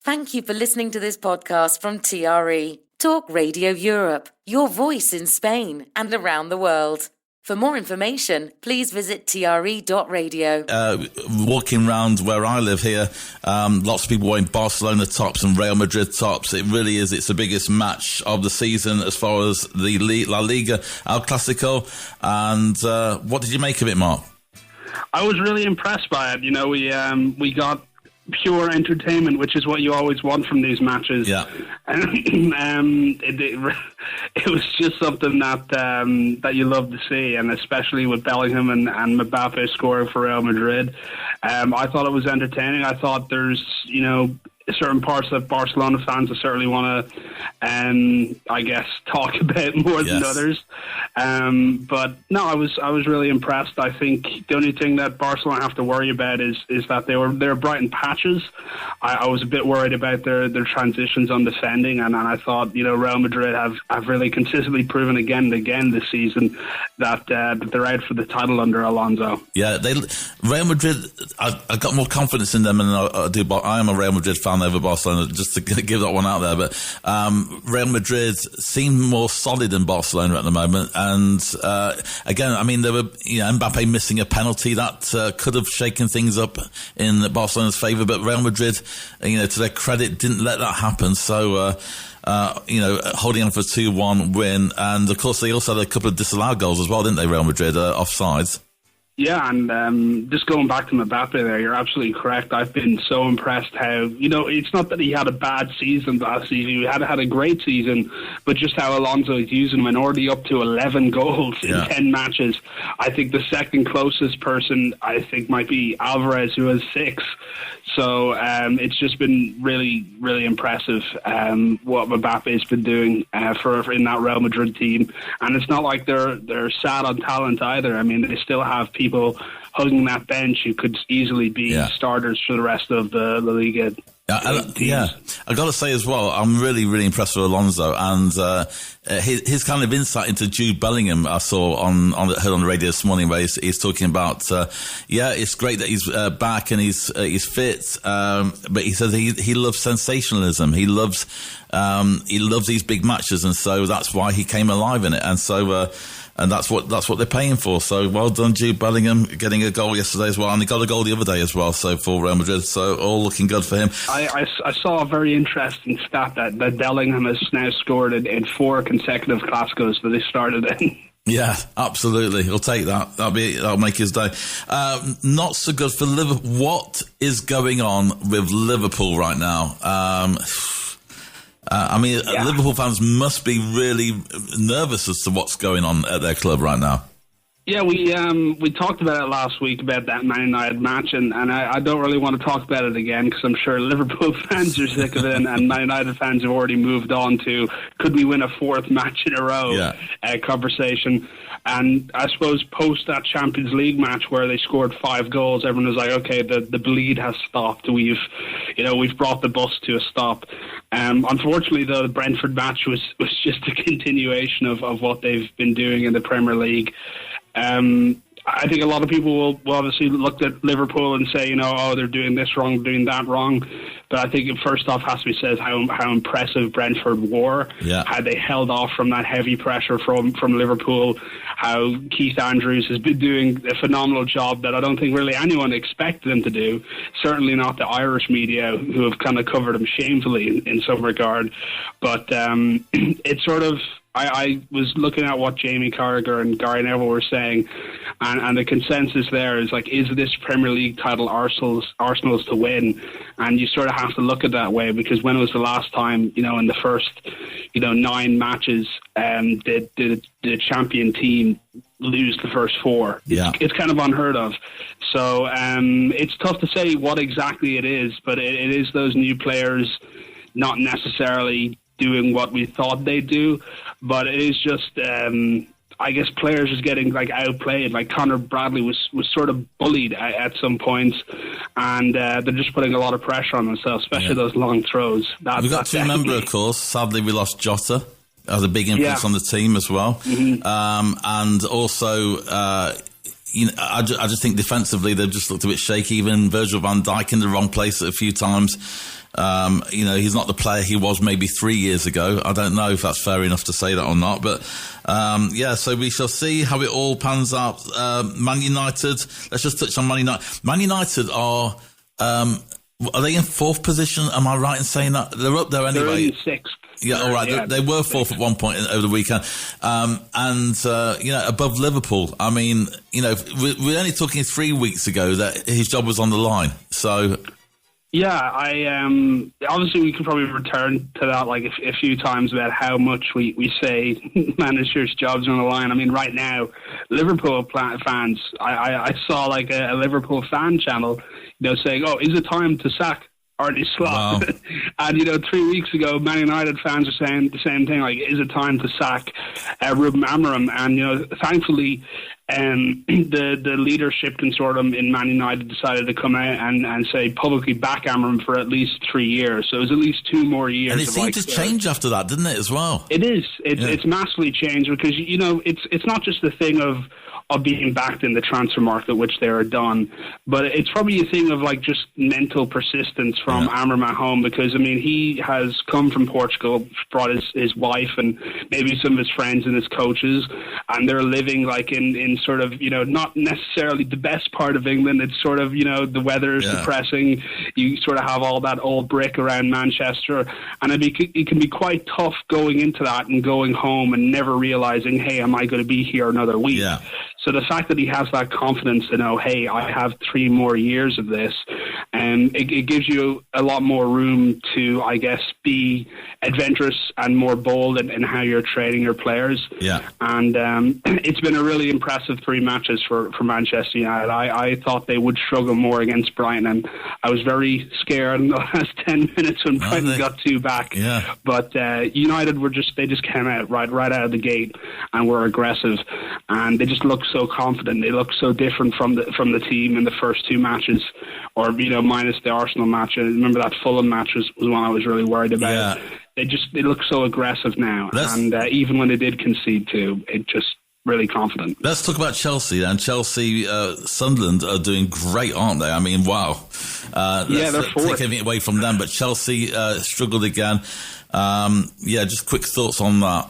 Thank you for listening to this podcast from TRE, Talk Radio Europe, your voice in Spain and around the world. For more information, please visit tre.radio. Walking around where I live here, lots of people wearing Barcelona tops and Real Madrid tops. It really is. It's the biggest match of the season as far as the La Liga, El Clasico. And what did you make of it, Mark? I was really impressed by it. You know, we got pure entertainment, which is what you always want from these matches. Yeah. It was just something that you love to see, and especially with Bellingham and Mbappe scoring for Real Madrid. I thought it was entertaining. I thought there's, you know, certain parts that Barcelona fans certainly want to, I guess, talk about more than others. But no, I was really impressed. I think the only thing that Barcelona have to worry about is that they're bright in patches. I was a bit worried about their transitions on defending, and I thought, you know, Real Madrid have really consistently proven again and again this season that they're out for the title under Alonso. Yeah, Real Madrid. I got more confidence in them than I do. But I am a Real Madrid fan over Barcelona, just to give that one out there. But Real Madrid seem more solid than Barcelona at the moment. And again, I mean, there were, you know, Mbappe missing a penalty that could have shaken things up in Barcelona's favour. But Real Madrid, you know, to their credit, didn't let that happen. So, you know, holding on for a 2-1 win. And of course, they also had a couple of disallowed goals as well, didn't they, Real Madrid, offsides? Yeah, and just going back to Mbappe there, you're absolutely correct. I've been so impressed how, you know, it's not that he had a bad season last season. He had a great season, but just how Alonso is using him, and already up to 11 goals in 10 matches. I think the second closest person, I think, might be Alvarez, who has 6. So it's just been really, really impressive what Mbappe has been doing for in that Real Madrid team. And it's not like they're sad on talent either. I mean, they still have people hugging that bench who could easily be starters for the rest of the La Liga. I got to say as well, I'm really, really impressed with Alonso, and his kind of insight into Jude Bellingham I saw heard on the radio this morning, where he's talking about it's great that he's back and he's fit, but he says he loves sensationalism. He loves these big matches, and so that's why he came alive in it, and so. And that's what they're paying for. So well done, Jude Bellingham, getting a goal yesterday as well, and he got a goal the other day as well. So for Real Madrid, so all looking good for him. I saw a very interesting stat that Bellingham has now scored in 4 consecutive Clásicos that they started in. Yeah, absolutely. He'll take that. That'll make his day. Not so good for Liverpool. What is going on with Liverpool right now? Liverpool fans must be really nervous as to what's going on at their club right now. Yeah, we talked about it last week about that Man United match, and I don't really want to talk about it again because I'm sure Liverpool fans are sick of it, and Man United fans have already moved on to could we win a 4th match in a row conversation. And I suppose post that Champions League match where they scored 5 goals, everyone was like, okay, the bleed has stopped. We've brought the bus to a stop. Unfortunately, though, the Brentford match was just a continuation of what they've been doing in the Premier League. I think a lot of people will obviously look at Liverpool and say, you know, oh, they're doing this wrong, doing that wrong. But I think it first off has to be said how impressive Brentford were, how they held off from that heavy pressure from Liverpool, how Keith Andrews has been doing a phenomenal job that I don't think really anyone expected him to do. Certainly not the Irish media, who have kind of covered him shamefully in some regard. But it's sort of... I was looking at what Jamie Carragher and Gary Neville were saying, and the consensus there is like, is this Premier League title Arsenal's to win? And you sort of have to look at that way, because when was the last time, you know, in the first, you know, 9 matches, did the champion team lose the first 4? It's kind of unheard of. So it's tough to say what exactly it is, but it is those new players not necessarily doing what we thought they'd do, but it is just I guess players is getting like outplayed. Like Conor Bradley was sort of bullied at some points, and they're just putting a lot of pressure on themselves, especially those long throws. We've got to remember, of course, sadly we lost Jota. Has a big influence on the team as well. And also I just think defensively they've just looked a bit shaky. Even Virgil van Dijk in the wrong place a few times. He's not the player he was maybe 3 years ago. I don't know if that's fair enough to say that or not, but so we shall see how it all pans out. Man United, let's just touch on Man United. Man United are they in fourth position? Am I right in saying that? They're up there anyway. They're in sixth. Yeah, all right. Yeah, they were fourth at one point over the weekend, above Liverpool. I mean, we're only talking 3 weeks ago that his job was on the line. So, yeah, obviously we could probably return to that like a few times about how much we say managers' jobs are on the line. I mean, right now, Liverpool fans. I saw like a Liverpool fan channel, saying, "Oh, is it time to sack Arne Slot?" Wow. And 3 weeks ago, Man United fans are saying the same thing, like, is it time to sack Ruben Amorim? And thankfully, the leadership consortium in Man United decided to come out and say publicly back Amorim for at least 3 years. So it was at least 2 more years. And it seemed to change after that, didn't it, as well? It is. It's massively changed because it's not just the thing of being backed in the transfer market, which they are done. But it's probably a thing of like just mental persistence from Amorim at home, because I mean he has come from Portugal, brought his wife and maybe some of his friends and his coaches, and they're living like in sort of not necessarily the best part of England. It's sort of the weather is depressing. You sort of have all that old brick around Manchester, and it can be quite tough going into that and going home and never realizing, hey, am I going to be here another week? Yeah. So the fact that he has that confidence to know, hey, I have 3 more years of this, and it gives you a lot more room to, I guess, be adventurous and more bold in how you're training your players. Yeah. And it's been a really impressive 3 matches for Manchester United. I thought they would struggle more against Brighton, and I was very scared in the last 10 minutes when Brighton got 2 back. Yeah. But United they just came out right out of the gate and were aggressive, and they just looked so confident. They look so different from the team in the first 2 matches, or minus the Arsenal match. I remember that Fulham match was one I was really worried about. Yeah. They look so aggressive now, and even when they did concede 2, it just really confident. Let's talk about Chelsea then. Chelsea, Sunderland are doing great, aren't they? I mean, wow. They're fourth. Take anything away from them, but Chelsea struggled again. Just quick thoughts on that.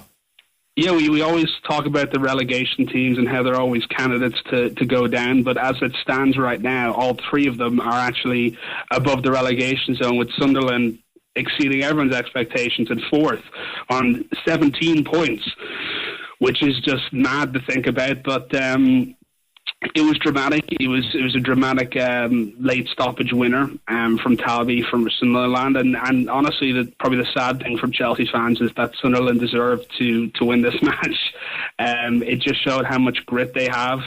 Yeah, we always talk about the relegation teams and how they're always candidates to go down, but as it stands right now, all 3 of them are actually above the relegation zone, with Sunderland exceeding everyone's expectations at 4th on 17 points, which is just mad to think about. But it was dramatic. It was a dramatic late stoppage winner from Talby from Sunderland, and honestly, probably the sad thing from Chelsea fans is that Sunderland deserved to win this match. It just showed how much grit they have.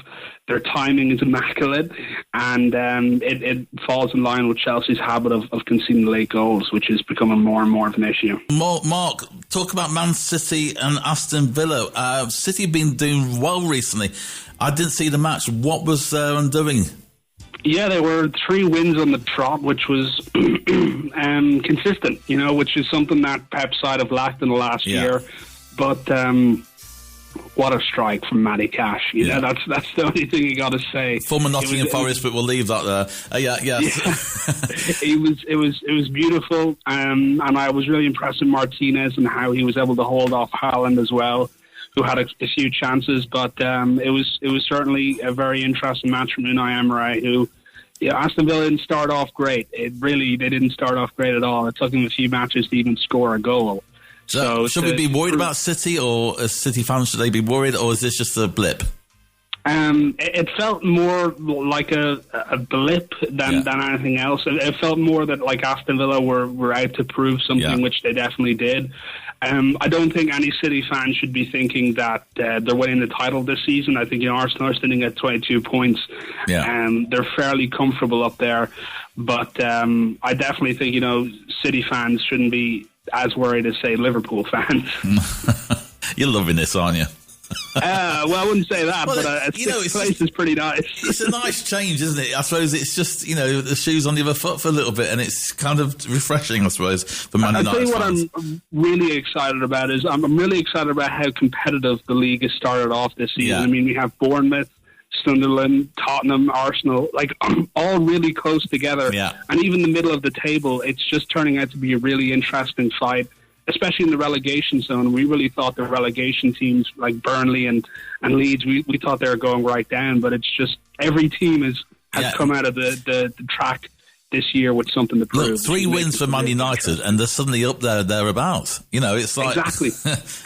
Their timing is immaculate, and it falls in line with Chelsea's habit of conceding late goals, which is becoming more and more of an issue. Mark, talk about Man City and Aston Villa. City have been doing well recently. I didn't see the match. What was their undoing? Yeah, there were 3 wins on the trot, which was consistent, which is something that Pep's side have lacked in the last year. But what a strike from Matty Cash. That's the only thing you got to say. Former Nottingham Forest, but we'll leave that there. It was beautiful, and I was really impressed with Martinez and how he was able to hold off Haaland as well, who had a few chances. But it was certainly a very interesting match from Unai Emery, who Aston Villa didn't start off great. They didn't start off great at all. It took them a few matches to even score a goal. So should we be worried about City, or as City fans, should they be worried, or is this just a blip? It felt more like a blip than anything else. It felt more that like Aston Villa were out to prove something, which they definitely did. I don't think any City fan should be thinking that they're winning the title this season. I think Arsenal are sitting at 22 points. They're fairly comfortable up there. But I definitely think City fans shouldn't be as worried as, say, Liverpool fans. You're loving this, aren't you? Well, I wouldn't say that, but sixth place is pretty nice. It's a nice change, isn't it? I suppose it's just, the shoes on the other foot for a little bit, and it's kind of refreshing, I suppose, for Man United fans. I'll tell you what I'm really excited about is I'm really excited about how competitive the league has started off this season. I mean, we have Bournemouth, Sunderland, Tottenham, Arsenal, like all really close together. Yeah. And even the middle of the table, it's just turning out to be a really interesting fight, especially in the relegation zone. We really thought the relegation teams like Burnley and Leeds, we thought they were going right down, but it's just every team has come out of the track this year with something to prove. Look, 3 wins for Man United, and they're suddenly up thereabouts. You know, it's like... Exactly.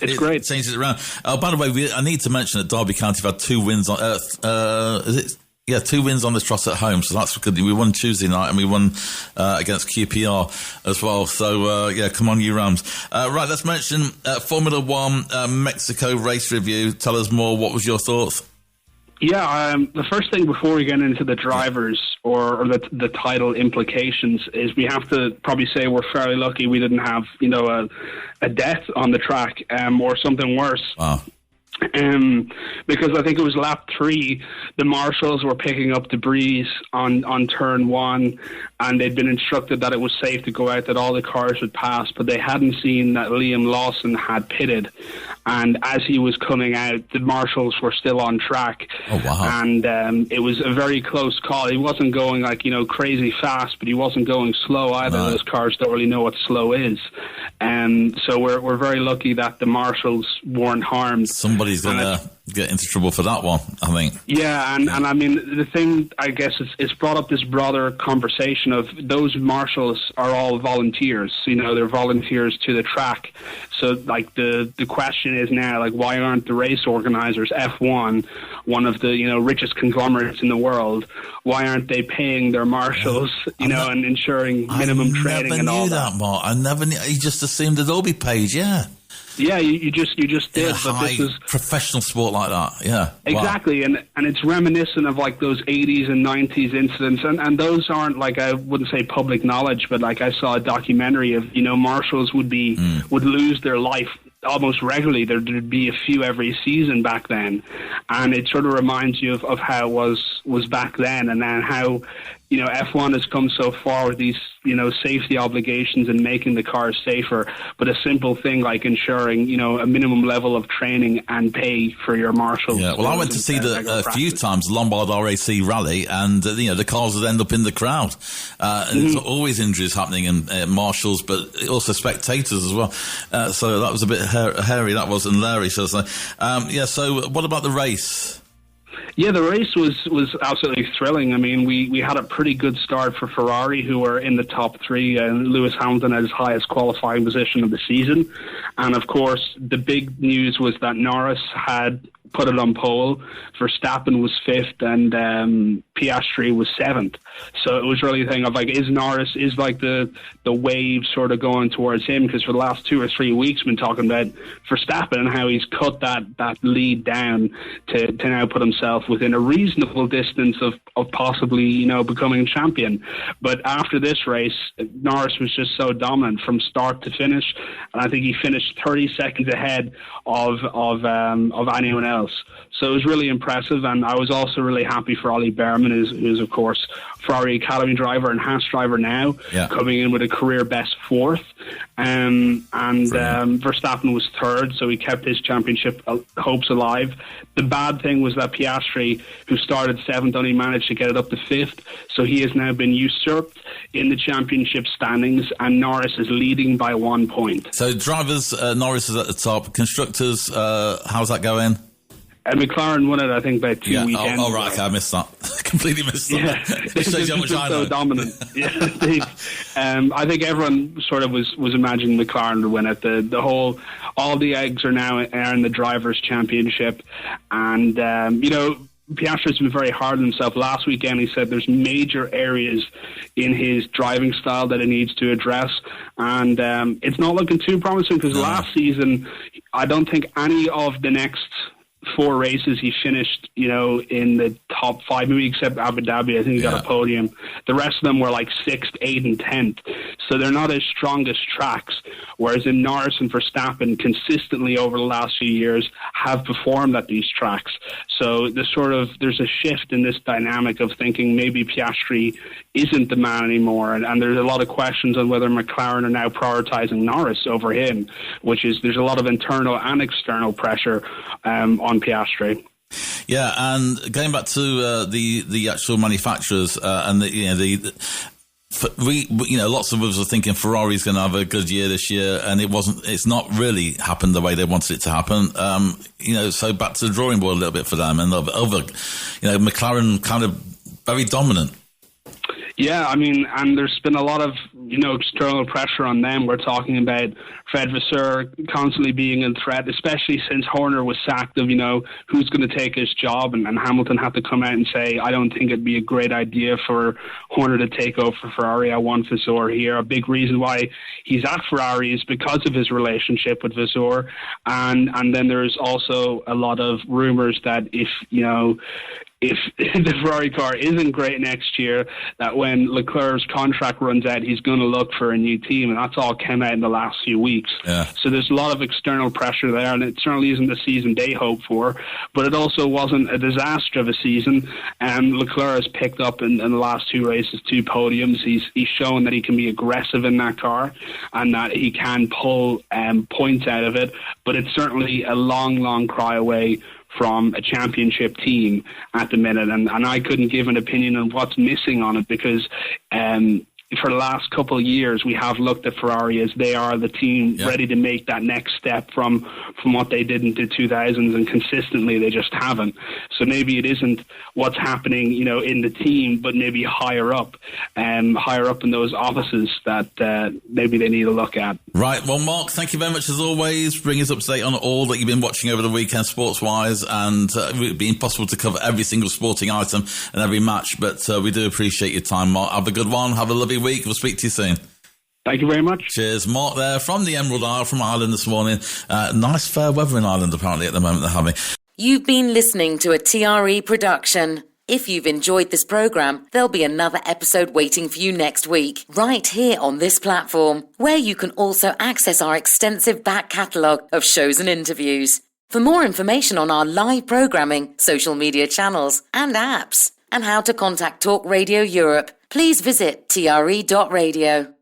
It's great. Changes it around. By the way, I need to mention that Derby County have had 2 wins on... 2 wins on the trot at home, so that's good. We won Tuesday night, and we won against QPR as well. So, come on, you Rams. Right, let's mention Formula One Mexico race review. Tell us more. What was your thoughts? Yeah, the first thing before we get into the drivers or the title implications is we have to probably say we're fairly lucky we didn't have, a death on the track or something worse. Wow. Because I think it was lap 3, the marshals were picking up debris on turn 1, and they'd been instructed that it was safe to go out, that all the cars would pass, but they hadn't seen that Liam Lawson had pitted. And as he was coming out, the marshals were still on track. Oh, wow. And it was a very close call. He wasn't going crazy fast, but he wasn't going slow either. No. Those cars don't really know what slow is. So we're very lucky that the marshals weren't harmed. Somebody's going to get into trouble for that one, I think. Yeah, and I mean, the thing, I guess, it's brought up this broader conversation of those marshals are all volunteers. They're volunteers to the track. So, like, the question is now, like, why aren't the race organizers, F1, one of the, richest conglomerates in the world, why aren't they paying their marshals, and ensuring minimum training and all that? I never knew that, Mark. I never knew. You just assumed they'd all be paid, yeah. Yeah, you just did, but this is professional sport like that. Yeah, exactly, wow. and it's reminiscent of like those 80s and 90s incidents, and those aren't like, I wouldn't say public knowledge, but like I saw a documentary of marshals would lose their life almost regularly. There'd be a few every season back then, and it sort of reminds you of how it was back then, and then how F1 has come so far with these safety obligations and making the cars safer, but a simple thing like ensuring a minimum level of training and pay for your marshals. Yeah, well, I went to see a few times Lombard RAC rally, and the cars would end up in the crowd, and there's always injuries happening in marshals, but also spectators as well. So that was a bit hairy, that was, and Larry. So so what about the race? Yeah, the race was absolutely thrilling. I mean, we had a pretty good start for Ferrari, who were in the top 3, and Lewis Hamilton had his highest qualifying position of the season. And, of course, the big news was that Norris had put it on pole, Verstappen was 5th, and Piastri was 7th. So it was really a thing of like, is the wave sort of going towards him? Because for the last 2 or 3 weeks, we've been talking about Verstappen and how he's cut that lead down to now put himself within a reasonable distance of possibly becoming champion. But after this race, Norris was just so dominant from start to finish, and I think he finished 30 seconds ahead of anyone else. So it was really impressive, and I was also really happy for Ollie Behrman, who's of course Ferrari Academy driver and Haas driver now, coming in with a career best 4th, and Verstappen was 3rd, so he kept his championship hopes alive. The bad thing was that Piastri, who started 7th, only managed to get it up to 5th, so he has now been usurped in the championship standings, and Norris is leading by 1 point. So drivers, Norris is at the top. Constructors, how's that going? McLaren won it, I think, by 2 weekends. Oh, right, okay, I missed that. Completely missed that. Yeah, It shows you how much I know. So dominant. Yeah, I think everyone sort of was imagining McLaren to win it. All the eggs are now in the Drivers' Championship, and Piastri's been very hard on himself. Last weekend, he said there's major areas in his driving style that he needs to address, and it's not looking too promising because last season, I don't think any of the next 4 races he finished, in the top 5, maybe except Abu Dhabi. I think he got a podium. The rest of them were like 6th, 8th, and 10th. So they're not his strongest tracks. Whereas in Norris and Verstappen, consistently over the last few years, have performed at these tracks. So there's a shift in this dynamic of thinking maybe Piastri isn't the man anymore, and there's a lot of questions on whether McLaren are now prioritizing Norris over him, there's a lot of internal and external pressure on Piastri. Yeah, and going back to the actual manufacturers and lots of us are thinking Ferrari's going to have a good year this year, and it's not really happened the way they wanted it to happen. So back to the drawing board a little bit for them, and McLaren kind of very dominant. Yeah, I mean, and there's been a lot of, external pressure on them. We're talking about Fred Vasseur constantly being in threat, especially since Horner was sacked of, who's going to take his job. And Hamilton had to come out and say, I don't think it'd be a great idea for Horner to take over for Ferrari. I want Vasseur here. A big reason why he's at Ferrari is because of his relationship with Vasseur. And then there's also a lot of rumours that if the Ferrari car isn't great next year, that when Leclerc's contract runs out, he's going to look for a new team. And that's all come out in the last few weeks. Yeah. So there's a lot of external pressure there, and it certainly isn't the season they hoped for. But it also wasn't a disaster of a season. Leclerc has picked up in the last two races 2 podiums. He's shown that he can be aggressive in that car and that he can pull points out of it. But it's certainly a long, long cry away from a championship team at the minute, and I couldn't give an opinion on what's missing on it, because for the last couple of years we have looked at Ferrari as they are the team ready to make that next step from what they did in the 2000s, and consistently they just haven't. So maybe it isn't what's happening in the team, but maybe higher up in those offices that maybe they need to look at. Right, well Mark, thank you very much as always. Bring us up to date on all that you've been watching over the weekend sports wise, and it would be impossible to cover every single sporting item and every match, but we do appreciate your time, Mark. Have a good one, have a lovely week. We'll speak to you soon. Thank you very much. Cheers. Mark there from the Emerald Isle, from Ireland this morning. Nice fair weather in Ireland apparently at the moment they're having. You've been listening to a TRE production. If you've enjoyed this programme, there'll be another episode waiting for you next week, right here on this platform, where you can also access our extensive back catalogue of shows and interviews. For more information on our live programming, social media channels and apps, and how to contact Talk Radio Europe, please visit TRE.radio.